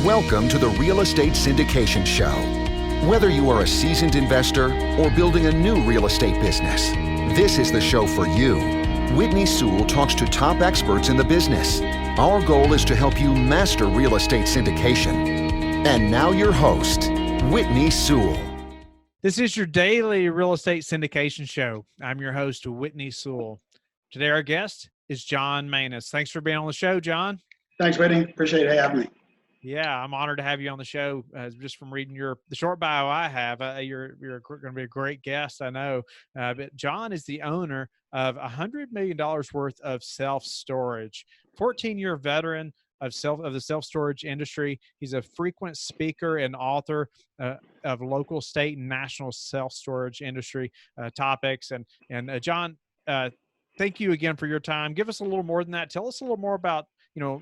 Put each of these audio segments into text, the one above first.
Welcome to the Real Estate Syndication Show. Whether you are a seasoned investor or building a new real estate business, this is the show for you. Whitney Sewell talks to top experts in the business. Our goal is to help you master real estate syndication. And now your host, Whitney Sewell. This is your daily real estate syndication show. I'm your host, Whitney Sewell. Today, our guest is John Manus. Thanks for being on the show, John. Thanks, Whitney. Appreciate having me. Yeah, I'm honored to have you on the show. Just from reading the short bio I have, you're going to be a great guest, I know. But John is the owner of $100 million worth of self-storage, 14-year veteran of the self-storage industry. He's a frequent speaker and author of local, state, and national self-storage industry topics. And John, thank you again for your time. Give us a little more than that. Tell us a little more about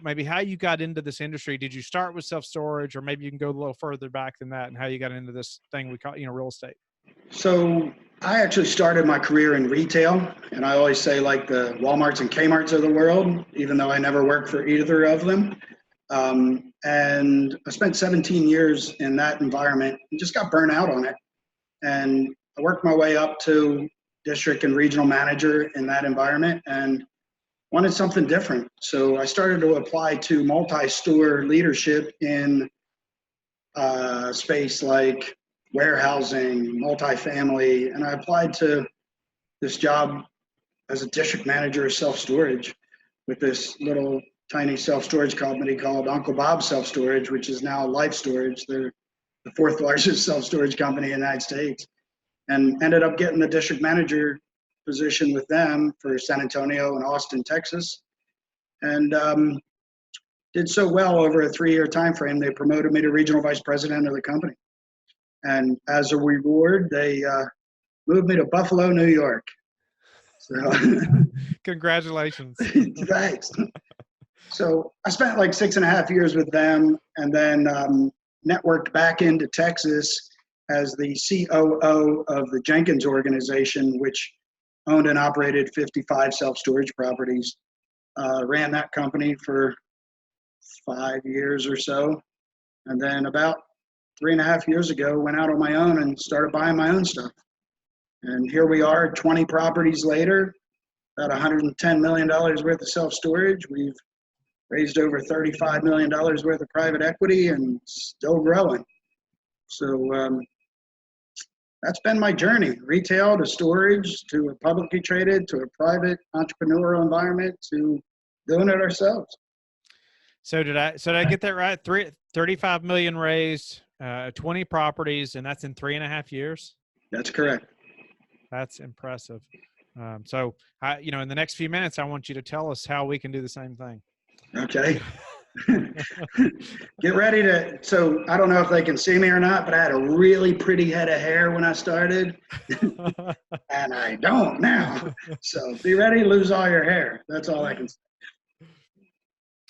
maybe how you got into this industry. Did you start with self-storage, or maybe you can go a little further back than that and how you got into this thing we call, real estate? So I actually started my career in retail, and I always say like the Walmarts and Kmarts of the world, even though I never worked for either of them. And I spent 17 years in that environment and just got burnt out on it. And I worked my way up to district and regional manager in that environment and wanted something different. So I started to apply to multi-store leadership in space like warehousing, multifamily, and I applied to this job as a district manager of self-storage with this little tiny self-storage company called Uncle Bob's Self-Storage, which is now Life Storage. They're the fourth largest self-storage company in the United States, and ended up getting the district manager position with them for San Antonio and Austin, Texas, and did so well over a 3-year time frame. They promoted me to regional vice president of the company, and as a reward, they moved me to Buffalo, New York. So, congratulations! Thanks. So I spent like 6.5 years with them, and then networked back into Texas as the COO of the Jenkins organization, which owned and operated 55 self-storage properties. Ran that company for 5 years or so. And then about 3.5 years ago, went out on my own and started buying my own stuff. And here we are 20 properties later, about $110 million worth of self-storage. We've raised over $35 million worth of private equity and still growing. So, that's been my journey: retail to storage to a publicly traded to a private entrepreneurial environment to doing it ourselves. So did I get that right? 35 million raised, 20 properties, and that's in 3.5 years? That's correct. That's impressive. So in the next few minutes, I want you to tell us how we can do the same thing. Okay. Get ready so I don't know if they can see me or not, but I had a really pretty head of hair when I started and I don't now. So be ready to lose all your hair. That's all I can say.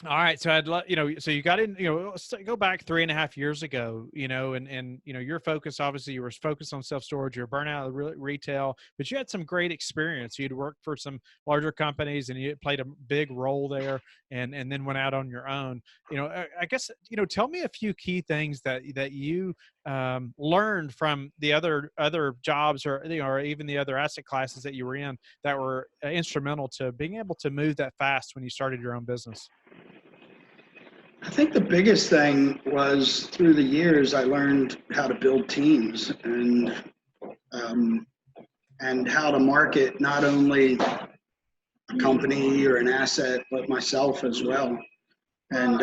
All right. So I'd love, so you got in, let's go back 3.5 years ago, and your focus, obviously you were focused on self-storage, you're burnt out of retail, but you had some great experience. You'd worked for some larger companies and you played a big role there and then went out on your own. I guess, tell me a few key things that you learned from the other jobs or even the other asset classes that you were in that were instrumental to being able to move that fast when you started your own business. I think the biggest thing was through the years, I learned how to build teams and how to market not only a company or an asset, but myself as well. And,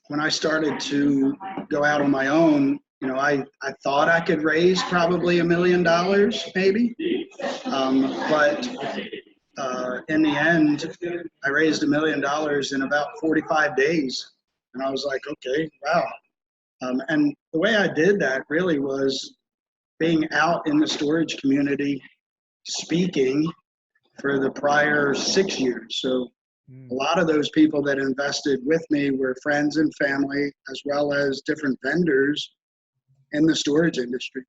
when I started to go out on my own, I thought I could raise probably $1 million maybe, but in the end, I raised $1 million in about 45 days. And I was like, okay, wow. And the way I did that really was being out in the storage community, speaking for the prior 6 years. So a lot of those people that invested with me were friends and family, as well as different vendors in the storage industry.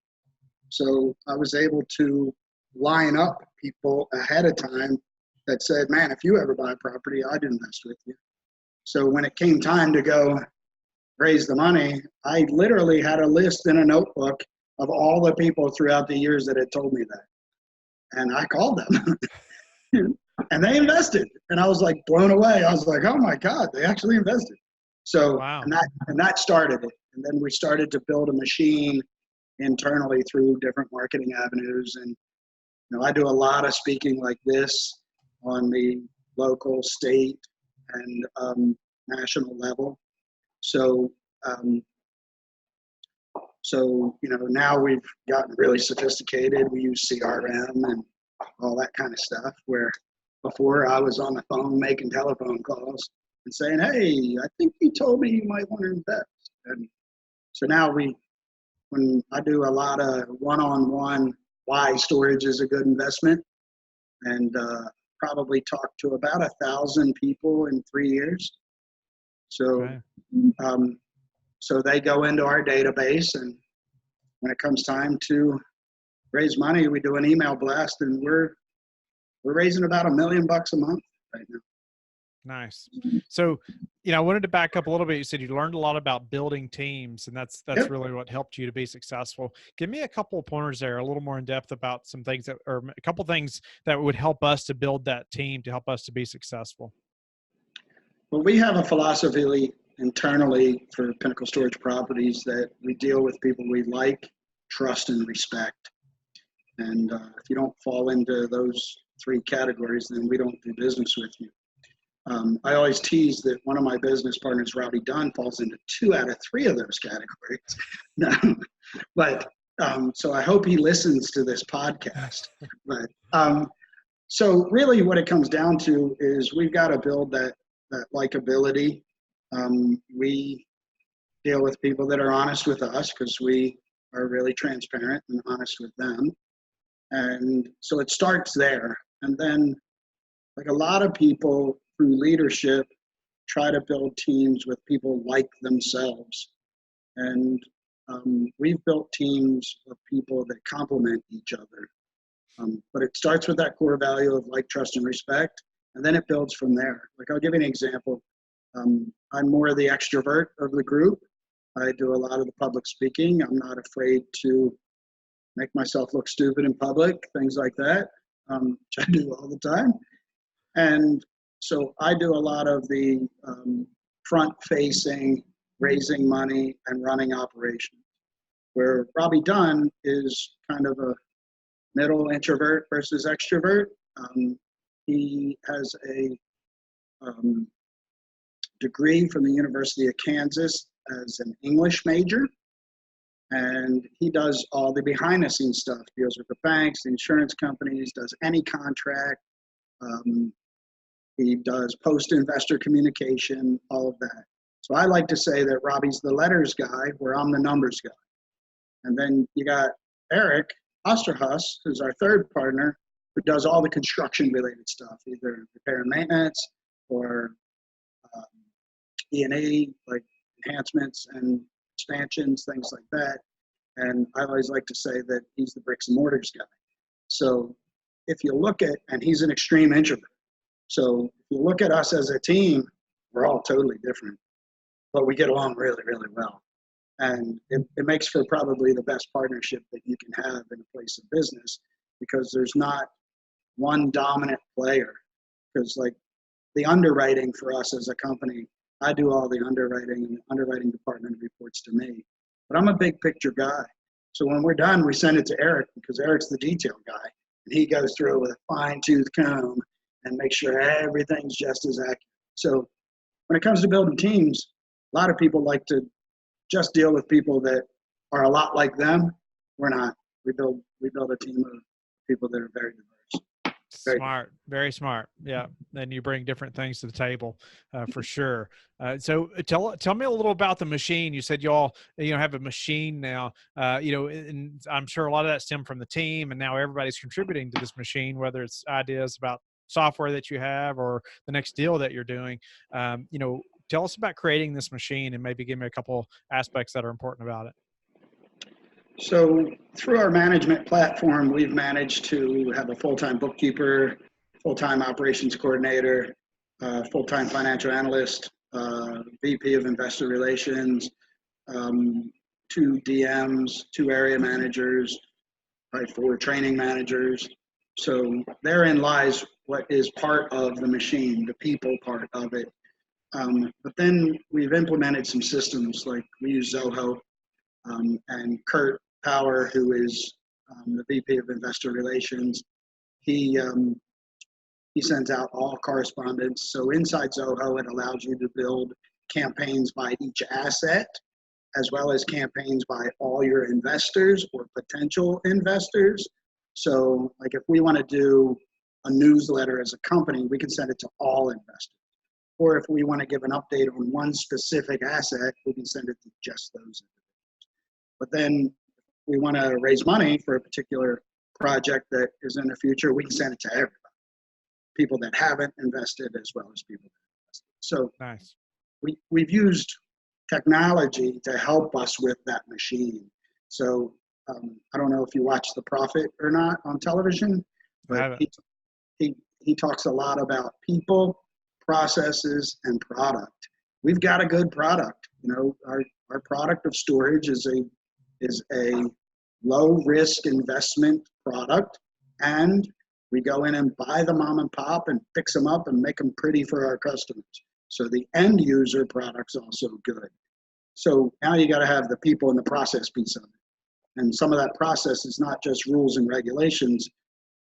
So I was able to line up people ahead of time that said, man, if you ever buy a property, I'd invest with you. So when it came time to go raise the money, I literally had a list in a notebook of all the people throughout the years that had told me that. And I called them and they invested. And I was like blown away. I was like, oh my God, they actually invested. So, Wow. and that started it. And then we started to build a machine internally through different marketing avenues. And, I do a lot of speaking like this on the local, state, and national level. So, now we've gotten really sophisticated. We use CRM and all that kind of stuff, where before I was on the phone making telephone calls and saying, hey, I think you told me you might want to invest. And so now when I do a lot of one-on-one why storage is a good investment, and probably talk to about 1,000 people in 3 years. So, Okay. So they go into our database, and when it comes time to raise money, we do an email blast, and we're raising about $1 million a month right now. Nice. So, I wanted to back up a little bit. You said you learned a lot about building teams, and that's Yep. really what helped you to be successful. Give me a couple of pointers there, a little more in depth about some things or a couple of things that would help us to build that team to help us to be successful. Well, we have a philosophy internally for Pinnacle Storage Properties that we deal with people we like, trust, and respect. And if you don't fall into those 3 categories, then we don't do business with you. I always tease that one of my business partners, Robbie Dunn, falls into 2 out of 3 of those categories. No, but so I hope he listens to this podcast. But so really, what it comes down to is we've got to build that likability. We deal with people that are honest with us because we are really transparent and honest with them. And so it starts there. And then, like a lot of people through leadership, try to build teams with people like themselves. And we've built teams of people that complement each other. But it starts with that core value of like, trust, and respect. And then it builds from there. Like, I'll give you an example. I'm more the extrovert of the group. I do a lot of the public speaking. I'm not afraid to make myself look stupid in public, things like that, which I do all the time. And so I do a lot of the front-facing, raising money, and running operations, where Robbie Dunn is kind of a middle introvert versus extrovert. He has a degree from the University of Kansas as an English major, and he does all the behind-the-scenes stuff, deals with the banks, the insurance companies, does any contract. He does post-investor communication, all of that. So I like to say that Robbie's the letters guy, where I'm the numbers guy. And then you got Eric Osterhus, who's our third partner, who does all the construction-related stuff, either repair and maintenance or E&E, like enhancements and expansions, things like that. And I always like to say that he's the bricks and mortars guy. So if you look at, and he's an extreme introvert. So if you look at us as a team, we're all totally different, but we get along really, really well. And it makes for probably the best partnership that you can have in a place of business, because there's not one dominant player. Because like the underwriting for us as a company, I do all the underwriting, and the underwriting department reports to me. But I'm a big picture guy. So when we're done, we send it to Eric, because Eric's the detail guy. And he goes through it with a fine-tooth comb and makes sure everything's just as accurate. So when it comes to building teams, a lot of people like to just deal with people that are a lot like them. We're not. We build a team of people that are very diverse. Smart, very smart. Yeah. And you bring different things to the table for sure. So tell me a little about the machine. You said y'all, have a machine now, and I'm sure a lot of that stemmed from the team, and now everybody's contributing to this machine, whether it's ideas about software that you have or the next deal that you're doing. Tell us about creating this machine, and maybe give me a couple aspects that are important about it. So through our management platform, we've managed to have a full-time bookkeeper, full-time operations coordinator, full-time financial analyst, VP of investor relations, 2 DMs, 2 area managers, right, 4 training managers. So therein lies what is part of the machine, the people part of it. But then we've implemented some systems, like we use Zoho, and Kurt Power, who is the VP of investor relations, he sends out all correspondence. So inside Zoho, it allows you to build campaigns by each asset, as well as campaigns by all your investors or potential investors. So like if we want to do a newsletter as a company, we can send it to all investors. Or if we want to give an update on one specific asset, we can send it to just those individuals. But then if we want to raise money for a particular project that is in the future, we can send it to everybody. People that haven't invested as well as people that invested. So nice. We've used technology to help us with that machine. So I don't know if you watch The Prophet or not on television, but he talks a lot about people, processes, and product. We've got a good product. You know, our product of storage is a low risk investment product, and we go in and buy the mom and pop and fix them up and make them pretty for our customers. So the end user product's also good. So now you got to have the people and the process piece of it. And some of that process is not just rules and regulations,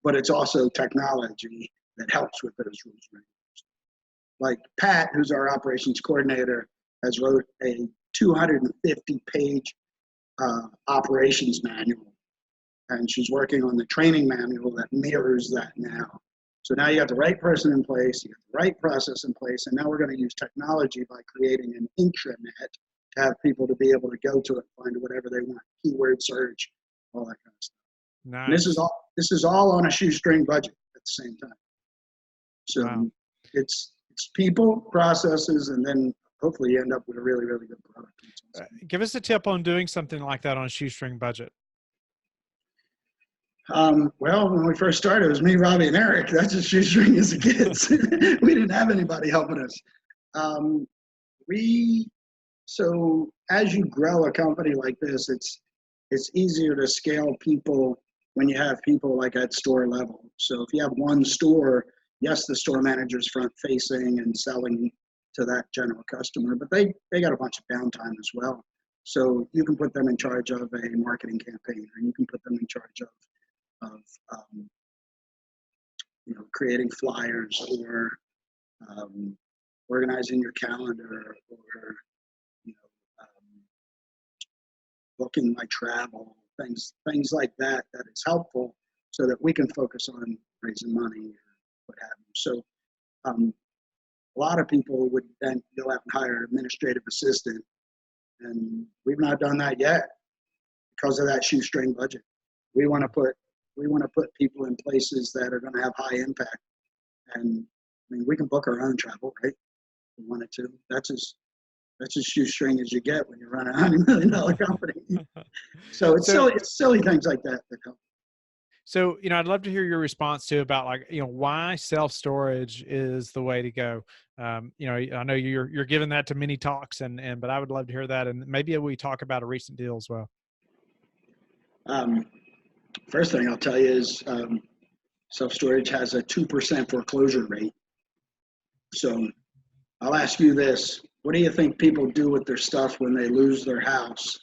but it's also technology that helps with those rules and regulations. Like Pat, who's our operations coordinator, has wrote a 250-page operations manual. And she's working on the training manual that mirrors that now. So now you got the right person in place, you got the right process in place, and now we're going to use technology by creating an intranet to have people to be able to go to it, find whatever they want, keyword search, all that kind of stuff. Nice. And this is all on a shoestring budget at the same time. So wow. It's people, processes, and then hopefully you end up with a really, really good product. Give us a tip on doing something like that on a shoestring budget. Well, when we first started, it was me, Robbie, and Eric. That's just shoestring as a kids. We didn't have anybody helping us. So as you grow a company like this, it's easier to scale people when you have people like at store level. So if you have one store, yes, the store manager's front facing and selling to that general customer, but they got a bunch of downtime as well. So you can put them in charge of a marketing campaign, or you can put them in charge of creating flyers, or organizing your calendar, or booking my travel, things like that is helpful so that we can focus on raising money or what have you. So a lot of people would then go out and hire an administrative assistant, and we've not done that yet because of that shoestring budget. We want to put people in places that are going to have high impact. And I mean, we can book our own travel, right? If we wanted to. That's as shoestring as you get when you run a $100 million company. So it's silly things like that help. So, I'd love to hear your response to about why self-storage is the way to go. I know you're giving that to many talks but I would love to hear that. And maybe we talk about a recent deal as well. First thing I'll tell you is self-storage has a 2% foreclosure rate. So I'll ask you this. What do you think people do with their stuff when they lose their house?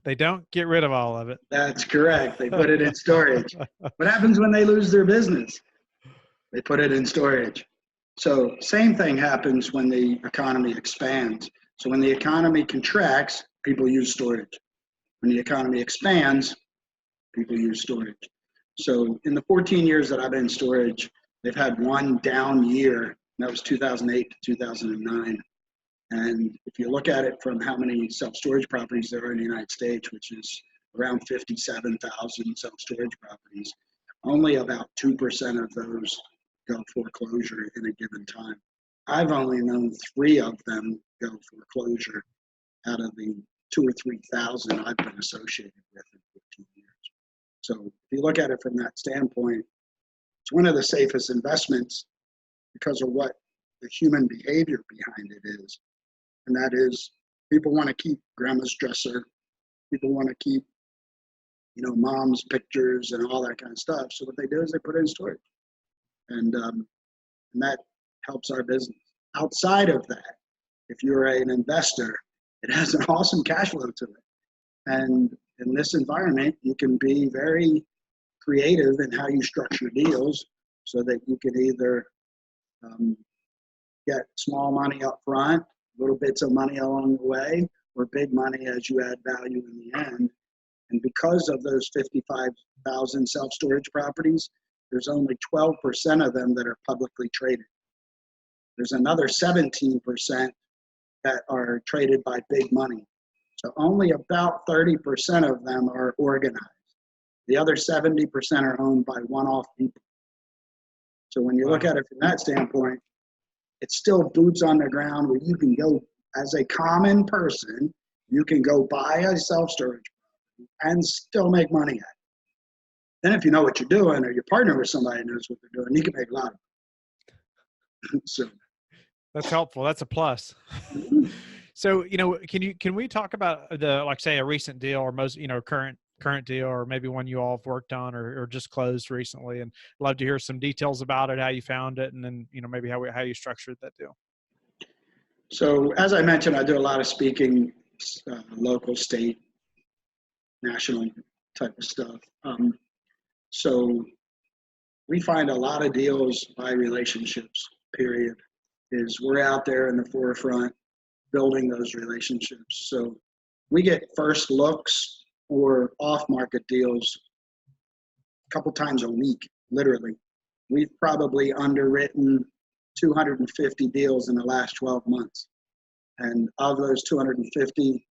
They don't get rid of all of it. That's correct. They put it in storage. What happens when they lose their business? They put it in storage. So same thing happens when the economy expands. So when the economy contracts, people use storage. When the economy expands, people use storage. So in the 14 years that I've been in storage, they've had one down year, and that was 2008 to 2009. And if you look at it from how many self-storage properties there are in the United States, which is around 57,000 self-storage properties, only about 2% of those go foreclosure in a given time. I've only known 3 of them go foreclosure out of the 2,000 or 3,000 I've been associated with in 15 years. So if you look at it from that standpoint, It's one of the safest investments because of what the human behavior behind it is. And that is, people want to keep grandma's dresser. People want to keep, mom's pictures and all that kind of stuff. So what they do is they put it in storage. And that helps our business. Outside of that, if you're an investor, it has an awesome cash flow to it. And in this environment, you can be very creative in how you structure deals so that you can either get small money up front, little bits of money along the way, or big money as you add value in the end. And because of those 55,000 self-storage properties, there's only 12% of them that are publicly traded. There's another 17% that are traded by big money. So only about 30% of them are organized. The other 70% are owned by one-off people. So when you look at it from that standpoint, it's still boots on the ground where you can go, as a common person, you can go buy a self-storage property and still make money at it. Then if you know what you're doing, or you partner with somebody who knows what they're doing, you can make a lot of money. So that's helpful. That's a plus. So, can we talk about say a recent deal or most, current deal, or maybe one you all have worked on or just closed recently, and love to hear some details about it, how you found it, and then, maybe how you structured that deal. So as I mentioned, I do a lot of speaking, local, state, national type of stuff. So we find a lot of deals by relationships, period, is we're out there in the forefront building those relationships. So we get first looks or off-market deals a couple times a week, literally. We've probably underwritten 250 deals in the last 12 months. And of those 250,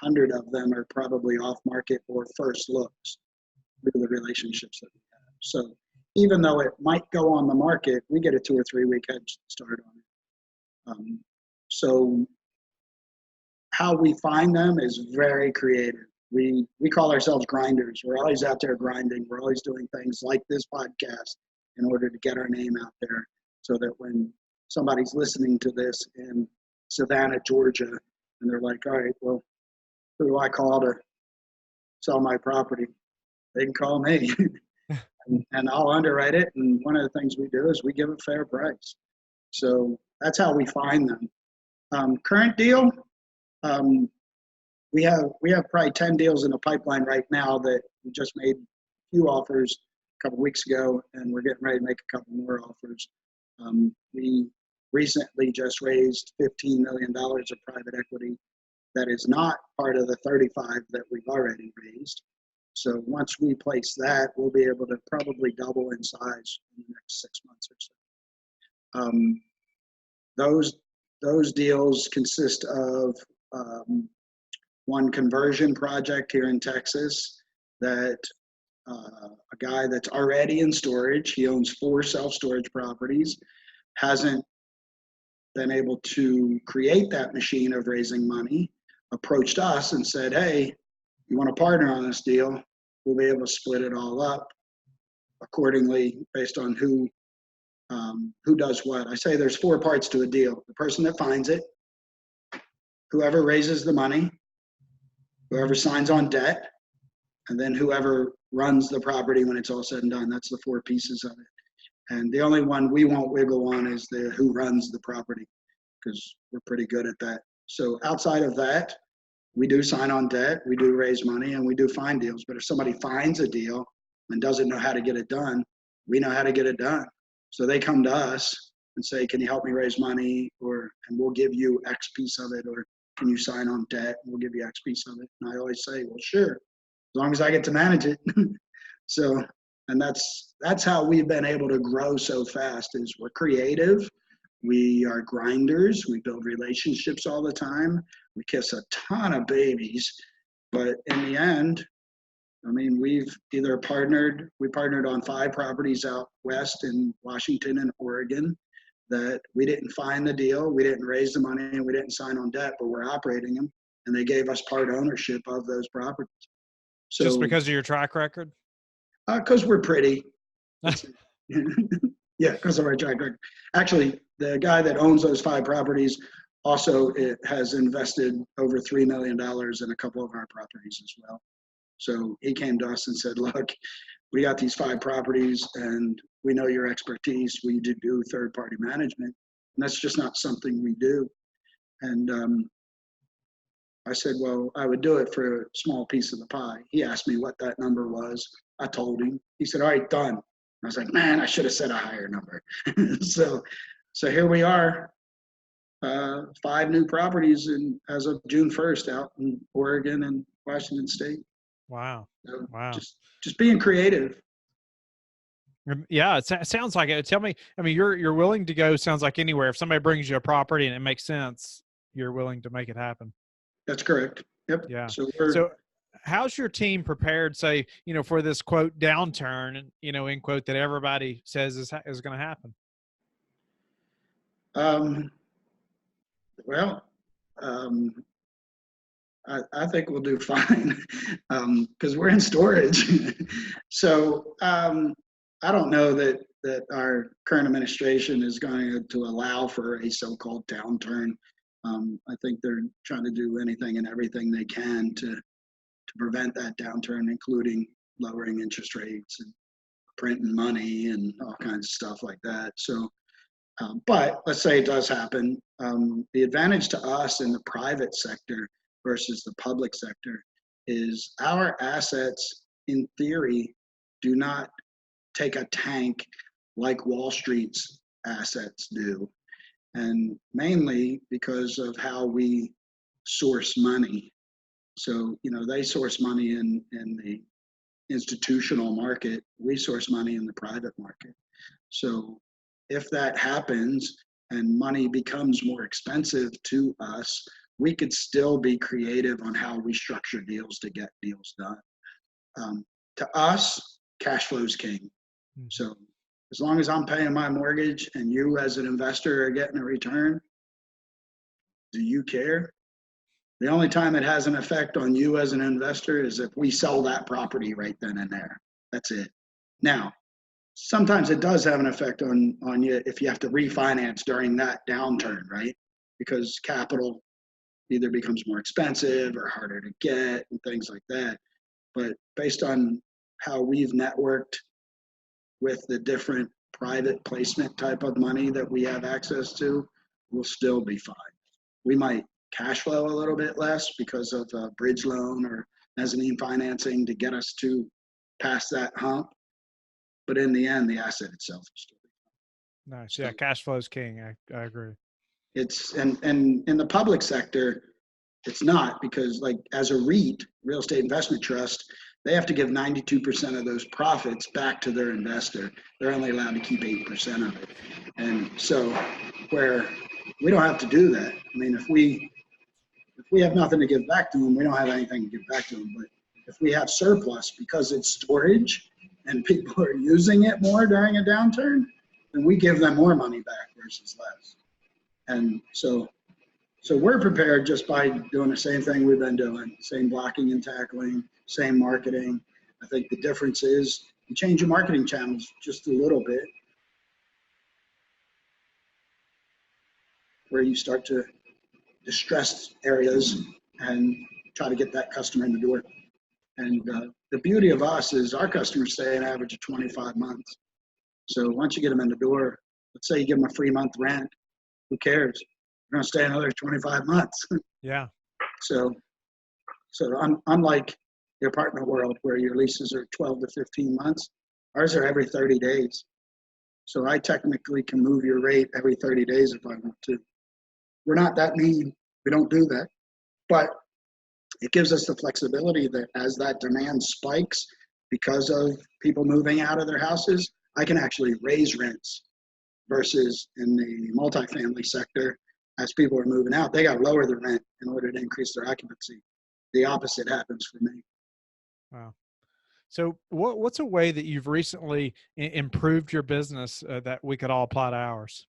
100 of them are probably off-market or first looks through the relationships that we have. So even though it might go on the market, we get a 2 or 3 week head start on it. So how we find them is very creative. We call ourselves grinders. We're always out there grinding. We're always doing things like this podcast in order to get our name out there, so that when somebody's listening to this in Savannah, Georgia, and they're like, all right, well, who do I call to sell my property? They can call me. and I'll underwrite it. And one of the things we do is we give a fair price. So that's how we find them. Current deal, we have probably 10 deals in the pipeline right now that we just made a few offers a couple weeks ago, and we're getting ready to make a couple more offers. We recently just raised $15 million of private equity that is not part of the 35 that we've already raised. So once we place that, we'll be able to probably double in size in the next 6 months or so. Those deals consist of one conversion project here in Texas that a guy that's already in storage, he owns 4 self-storage properties, hasn't been able to create that machine of raising money, approached us and said, hey, you want to partner on this deal? We'll be able to split it all up accordingly based on who does what. I say there's 4 parts to a deal: the person that finds it, whoever raises the money, whoever signs on debt, and then whoever runs the property when it's all said and done. That's the 4 pieces of it. And the only one we won't wiggle on is the who runs the property, because we're pretty good at that. So outside of that, we do sign on debt, we do raise money, and we do find deals. But if somebody finds a deal and doesn't know how to get it done, we know how to get it done. So they come to us and say, can you help me raise money? And we'll give you X piece of it, or can you sign on debt? And we'll give you X piece of it. And I always say, well, sure, as long as I get to manage it. So, and that's how we've been able to grow so fast, is we're creative. We are grinders. We build relationships all the time. We kiss a ton of babies, but in the end, I mean, we've either we partnered on 5 properties out west in Washington and Oregon that we didn't find the deal, we didn't raise the money, and we didn't sign on debt, but we're operating them, and they gave us part ownership of those properties. So, just because of your track record? Because we're pretty. Yeah, because of our track record. Actually, the guy that owns those 5 properties also has invested over $3 million in a couple of our properties as well. So he came to us and said, look, we got these 5 properties and we know your expertise. We do third-party management. And that's just not something we do. And I said, well, I would do it for a small piece of the pie. He asked me what that number was. I told him. He said, all right, done. I was like, man, I should have said a higher number. So here we are, 5 new properties as of June 1st out in Oregon and Washington State. Wow. So Wow. Just being creative. Yeah, it sounds like it. Tell me, I mean, you're willing to go, sounds like anywhere. If somebody brings you a property and it makes sense, you're willing to make it happen. That's correct. Yep. Yeah. So how's your team prepared, say, for this quote downturn, end quote, that everybody says is going to happen? I think we'll do fine because we're in storage. So I don't know that our current administration is going to allow for a so-called downturn. I think they're trying to do anything and everything they can to prevent that downturn, including lowering interest rates and printing money and all kinds of stuff like that. So, but let's say it does happen. The advantage to us in the private sector versus the public sector is our assets, in theory, do not take a tank like Wall Street's assets do. And mainly because of how we source money. So, they source money in the institutional market. We source money in the private market. So if that happens and money becomes more expensive to us, we could still be creative on how we structure deals to get deals done. To us, cash flow is king. So as long as I'm paying my mortgage and you as an investor are getting a return, do you care? The only time it has an effect on you as an investor is if we sell that property right then and there. That's it. Now, sometimes it does have an effect on you if you have to refinance during that downturn, right? Because capital either becomes more expensive or harder to get and things like that. But based on how we've networked with the different private placement type of money that we have access to, we'll still be fine. We might cash flow a little bit less because of a bridge loan or mezzanine financing to get us to pass that hump. But in the end, the asset itself is still nice. Yeah, cash flow is king. I agree. It's and in the public sector, it's not, because like as a REIT, real estate investment trust, they have to give 92% of those profits back to their investor. They're only allowed to keep 8% of it. And so where we don't have to do that. I mean, if we have nothing to give back to them, we don't have anything to give back to them. But if we have surplus because it's storage and people are using it more during a downturn, then we give them more money back versus less. And so we're prepared just by doing the same thing we've been doing, same blocking and tackling, same marketing. I think the difference is you change your marketing channels just a little bit, where you start to distress areas and try to get that customer in the door. And the beauty of us is our customers stay an average of 25 months. So once you get them in the door, let's say you give them a free month rent, who cares? They're going to stay another 25 months. Yeah. So unlike the apartment world where your leases are 12 to 15 months, ours are every 30 days. So I technically can move your rate every 30 days if I want to. We're not that mean. We don't do that. But it gives us the flexibility that as that demand spikes because of people moving out of their houses, I can actually raise rents versus in the multifamily sector, as people are moving out, they got to lower the rent in order to increase their occupancy. The opposite happens for me. Wow. So what's a way that you've recently improved your business that we could all apply to ours?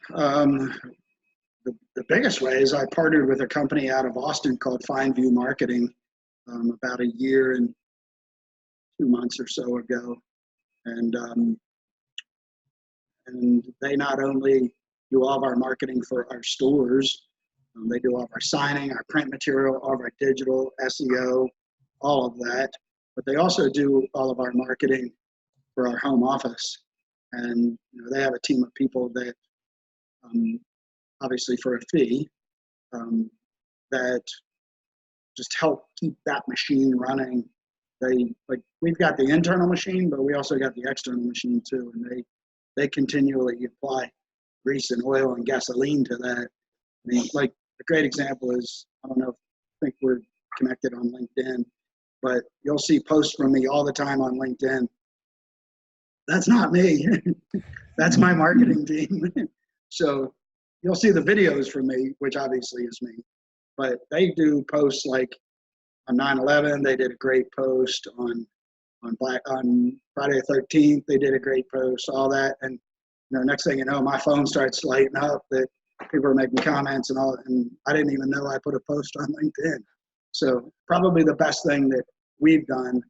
The biggest way is I partnered with a company out of Austin called Fine View Marketing about a year and 2 months or so ago. And they not only do all of our marketing for our stores, they do all of our signing, our print material, all of our digital, SEO, all of that. But they also do all of our marketing for our home office. And they have a team of people that, obviously for a fee, that just help keep that machine running. We've got the internal machine, but we also got the external machine too. And they continually apply grease and oil and gasoline to that. I mean, like a great example is, I don't know, I think we're connected on LinkedIn, but you'll see posts from me all the time on LinkedIn. That's not me. That's my marketing team. So you'll see the videos from me, which obviously is me, but they do posts like on 9/11. They did a great post on Friday the 13th. They did a great post, all that. And next thing you know, my phone starts lighting up that people are making comments and all, and I didn't even know I put a post on LinkedIn. So probably the best thing that we've done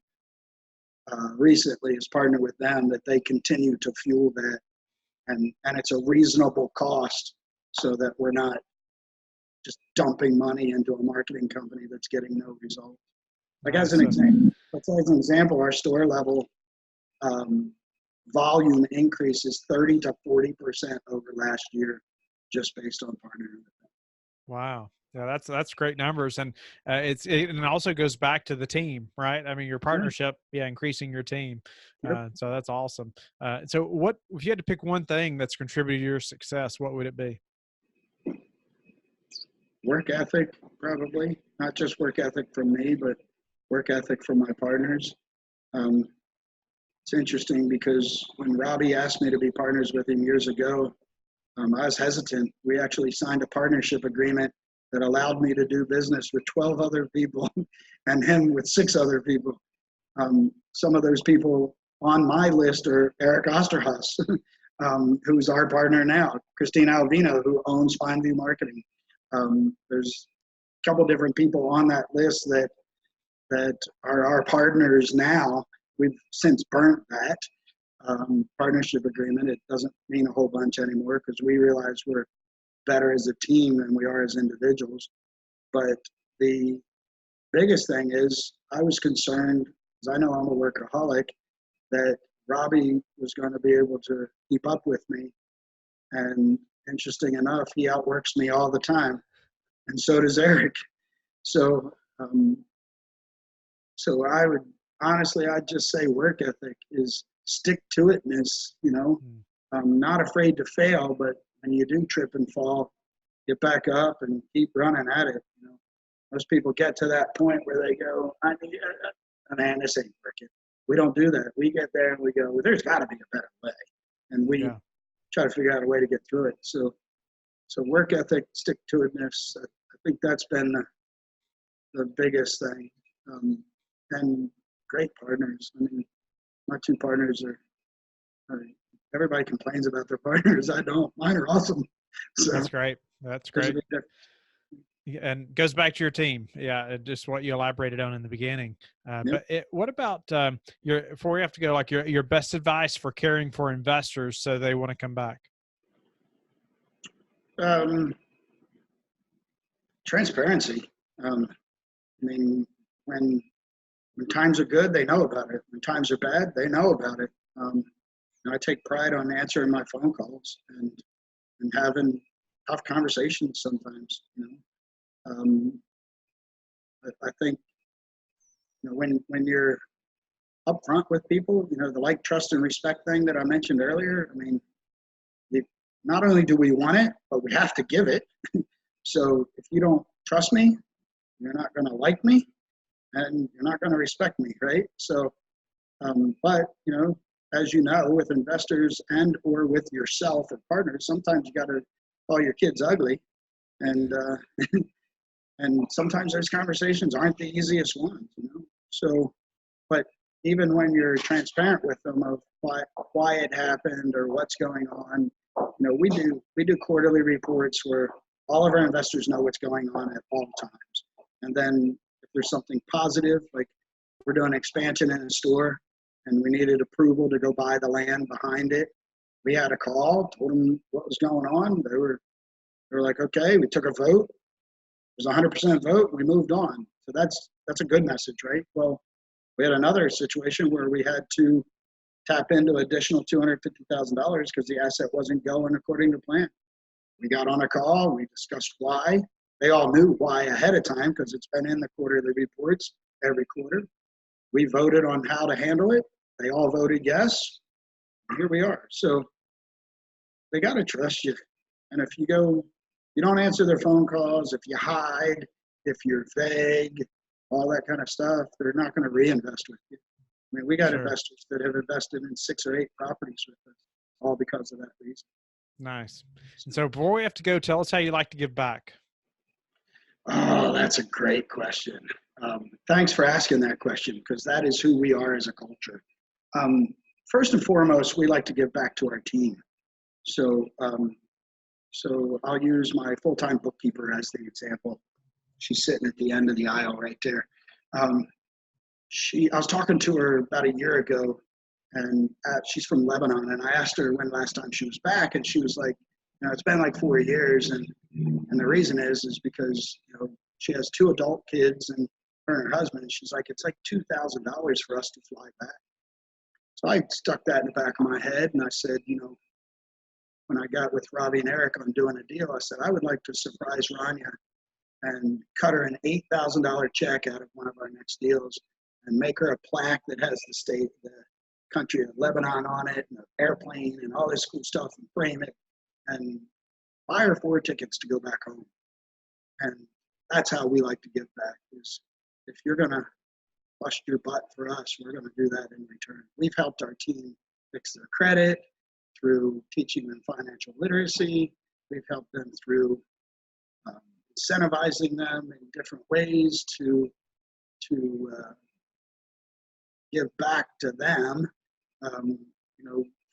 recently is partner with them, that they continue to fuel that, and it's a reasonable cost, so that we're not just dumping money into a marketing company that's getting no result. Like as an example, our store level volume increases 30 to 40% over last year, just based on partnering with them. Wow. Yeah, that's great numbers. And it also goes back to the team, right? I mean, your partnership, increasing your team. Yep. So that's awesome. So what, if you had to pick one thing that's contributed to your success, what would it be? Work ethic, probably. Not just work ethic from me, but work ethic from my partners. It's interesting because when Robbie asked me to be partners with him years ago, I was hesitant. We actually signed a partnership agreement that allowed me to do business with 12 other people and him with 6 other people. Some of those people on my list are Eric Osterhaus, who's our partner now, Christine Alvino, who owns Fineview Marketing. There's a couple different people on that list that are our partners now. We've since burnt that partnership agreement. It doesn't mean a whole bunch anymore because we realize we're better as a team than we are as individuals. But the biggest thing is I was concerned, because I know I'm a workaholic, that Robbie was going to be able to keep up with me. And interesting enough, he outworks me all the time. And so does Eric. So, I would honestly, I'd just say work ethic is stick-to-itness, not afraid to fail, but when you do trip and fall, get back up and keep running at it. Most people get to that point where they go, man, this ain't working. We don't do that. We get there and we go, well, there's got to be a better way. And we try to figure out a way to get through it. So work ethic, stick-to-itness, I think that's been the biggest thing. And great partners. I mean, my 2 partners everybody complains about their partners. I don't. Mine are awesome. So that's great. That's great. And goes back to your team. Yeah. Just what you elaborated on in the beginning. But what about before we have to go, like your best advice for caring for investors so they want to come back? Transparency. I mean, when times are good, they know about it. When times are bad, they know about it. I take pride on answering my phone calls and having tough conversations sometimes. I think when you're upfront with people, the like, trust, and respect thing that I mentioned earlier. I mean, not only do we want it, but we have to give it. So if you don't trust me, you're not going to like me, and you're not going to respect me, right? So, but as with investors and or with yourself and partners, sometimes you got to call your kids ugly, and and sometimes those conversations aren't the easiest ones, So, but even when you're transparent with them of why it happened or what's going on, we do quarterly reports where all of our investors know what's going on at all times. And then if there's something positive, like we're doing expansion in a store, and we needed approval to go buy the land behind it. We had a call, told them what was going on. They were like, okay. We took a vote. It was 100% vote. We moved on. So that's a good message, right? Well, we had another situation where we had to tap into additional $250,000 because the asset wasn't going according to plan. We got on a call. We discussed why. They all knew why ahead of time because it's been in the quarterly reports every quarter. We voted on how to handle it. They all voted yes. Here we are. So they got to trust you. And if you don't answer their phone calls, if you hide, if you're vague, all that kind of stuff, they're not going to reinvest with you. I mean, we got investors that have invested in 6 or 8 properties with us, all because of that reason. Nice. And so before we have to go, tell us how you like to give back. Oh, that's a great question. Thanks for asking that question because that is who we are as a culture. First and foremost, we like to give back to our team. So I'll use my full-time bookkeeper as the example. She's sitting at the end of the aisle right there. I was talking to her about a year ago, and she's from Lebanon, and I asked her when last time she was back, and she was like, it's been like 4 years, and the reason is because she has 2 adult kids and her and her husband, and she's like, it's like $2,000 for us to fly back. So I stuck that in the back of my head, and I said, when I got with Robbie and Eric on doing a deal, I said, I would like to surprise Rania and cut her an $8,000 check out of one of our next deals and make her a plaque that has the country of Lebanon on it and an airplane and all this cool stuff and frame it and buy her 4 tickets to go back home. And that's how we like to give back is if you're going to bust your butt for us, we're going to do that in return. We've helped our team fix their credit through teaching them financial literacy. We've helped them through incentivizing them in different ways to give back to them,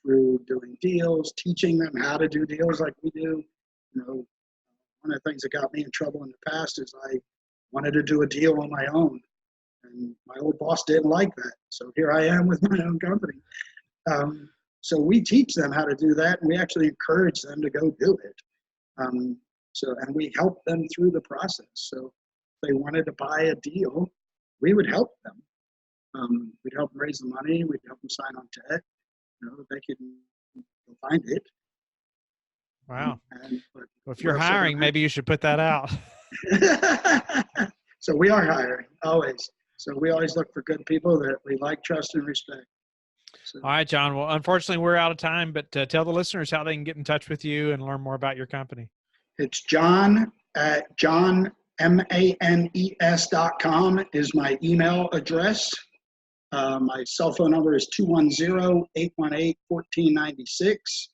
through doing deals, teaching them how to do deals like we do. One of the things that got me in trouble in the past is I wanted to do a deal on my own, and my old boss didn't like that. So here I am with my own company. So we teach them how to do that, and we actually encourage them to go do it. And we help them through the process. So if they wanted to buy a deal, we would help them. We'd help them raise the money. We'd help them sign on debt. They could find it. Wow. Well, if you're hiring, maybe you should put that out. So we are hiring, always. So we always look for good people that we like, trust, and respect. So. All right, John. Well, unfortunately, we're out of time, but tell the listeners how they can get in touch with you and learn more about your company. It's John at johnmanes.com is my email address. My cell phone number is 210-818-1496,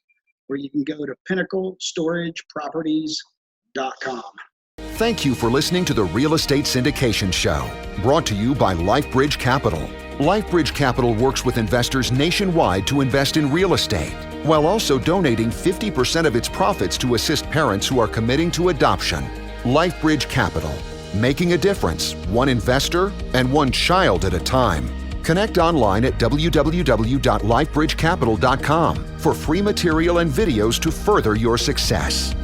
or you can go to pinnaclestorageproperties.com. Thank you for listening to the Real Estate Syndication Show, brought to you by Life Bridge Capital. Life Bridge Capital works with investors nationwide to invest in real estate, while also donating 50% of its profits to assist parents who are committing to adoption. Life Bridge Capital, making a difference, one investor and one child at a time. Connect online at www.lifebridgecapital.com for free material and videos to further your success.